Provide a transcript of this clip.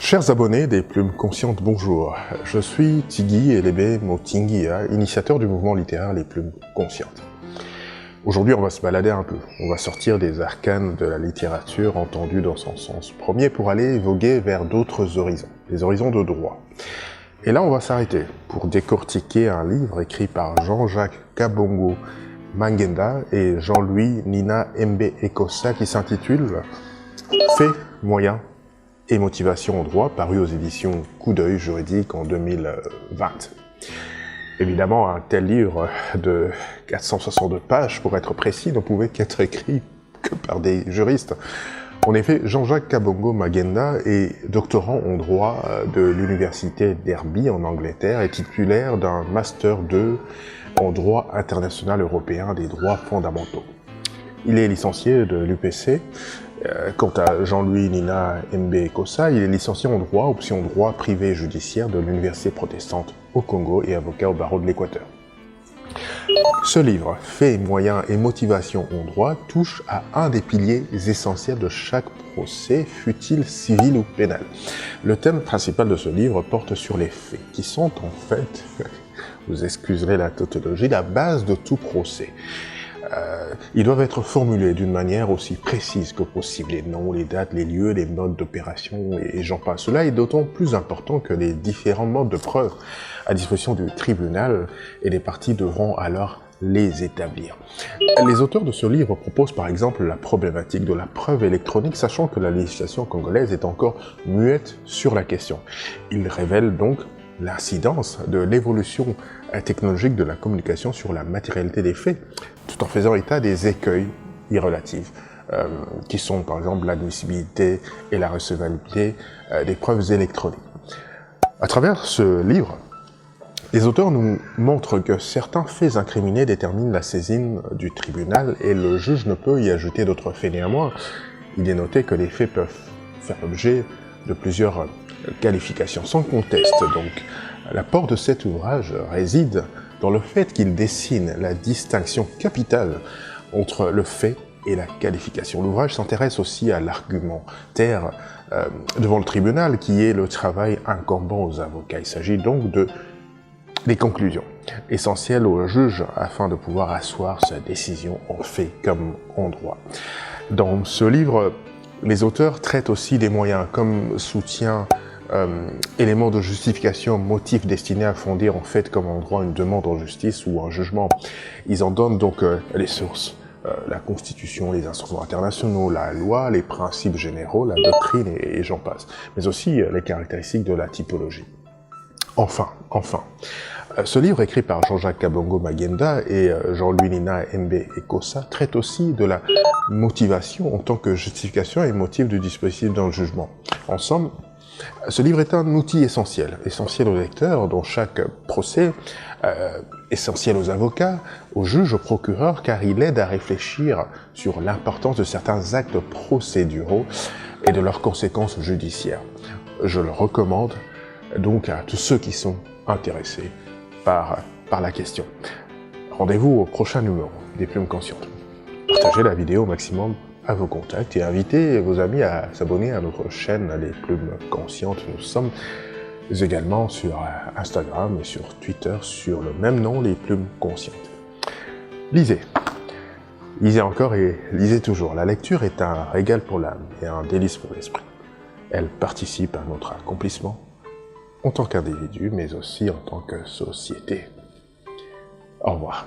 Chers abonnés des Plumes Conscientes, bonjour. Je suis Tigui Elebe Motingia, initiateur du mouvement littéraire Les Plumes Conscientes. Aujourd'hui, on va se balader un peu. On va sortir des arcanes de la littérature entendue dans son sens premier pour aller voguer vers d'autres horizons, les horizons de droit. Et là, on va s'arrêter pour décortiquer un livre écrit par Jean-Jacques Kabongo Mangenda et Jean-Louis Nina Mbe Ekossa qui s'intitule « Faits, moyens et motivation au droit » paru aux éditions Coup d'œil juridique en 2020. Évidemment, un tel livre de 462 pages, pour être précis, ne pouvait qu'être écrit que par des juristes. En effet, Jean-Jacques Kabongo Mangenda est doctorant en droit de l'université Derby en Angleterre et titulaire d'un Master 2 en droit international européen des droits fondamentaux. Il est licencié de l'UPC. Quant à Jean-Louis Nina Mbe Ekossa, il est licencié en droit, option droit privé judiciaire de l'Université protestante au Congo et avocat au barreau de l'Équateur. Ce livre, Faits, moyens et motivation en droit, touche à un des piliers essentiels de chaque procès, fût-il civil ou pénal. Le thème principal de ce livre porte sur les faits, qui sont en fait, vous excuserez la tautologie, la base de tout procès. Ils doivent être formulés d'une manière aussi précise que possible, les noms, les dates, les lieux, les modes d'opération et j'en passe. Cela est d'autant plus important que les différents modes de preuve à disposition du tribunal et les parties devront alors les établir. Les auteurs de ce livre proposent par exemple la problématique de la preuve électronique, sachant que la législation congolaise est encore muette sur la question. Ils révèlent donc l'incidence de l'évolution technologique de la communication sur la matérialité des faits, tout en faisant état des écueils irrelatifs, qui sont par exemple l'admissibilité et la recevabilité des preuves électroniques. À travers ce livre, les auteurs nous montrent que certains faits incriminés déterminent la saisine du tribunal et le juge ne peut y ajouter d'autres faits. Néanmoins, il est noté que les faits peuvent faire l'objet de plusieurs qualifications, sans conteste donc. L'apport de cet ouvrage réside dans le fait qu'il dessine la distinction capitale entre le fait et la qualification. L'ouvrage s'intéresse aussi à l'argumentaire devant le tribunal, qui est le travail incombant aux avocats. Il s'agit donc des conclusions essentielles au juge afin de pouvoir asseoir sa décision en fait comme en droit. Dans ce livre, les auteurs traitent aussi des moyens comme soutien, éléments de justification, motifs destinés à fonder en fait comme en droit une demande en justice ou un jugement. Ils en donnent donc les sources, la Constitution, les instruments internationaux, la loi, les principes généraux, la doctrine et j'en passe, mais aussi les caractéristiques de la typologie. Enfin, ce livre écrit par Jean-Jacques Kabongo Mangenda et Jean-Louis Nina Mbe Ekossa traite aussi de la motivation en tant que justification et motif du dispositif d'un jugement. En somme, ce livre est un outil essentiel aux lecteurs dans chaque procès, essentiel aux avocats, aux juges, aux procureurs, car il aide à réfléchir sur l'importance de certains actes procéduraux et de leurs conséquences judiciaires. Je le recommande donc à tous ceux qui sont intéressés par la question. Rendez-vous au prochain numéro des Plumes Conscientes. Partagez la vidéo au maximum à vos contacts et invitez vos amis à s'abonner à notre chaîne Les Plumes Conscientes. Nous sommes également sur Instagram et sur Twitter sur le même nom, Les Plumes Conscientes. Lisez. Lisez encore et lisez toujours. La lecture est un régal pour l'âme et un délice pour l'esprit. Elle participe à notre accomplissement en tant qu'individu, mais aussi en tant que société. Au revoir.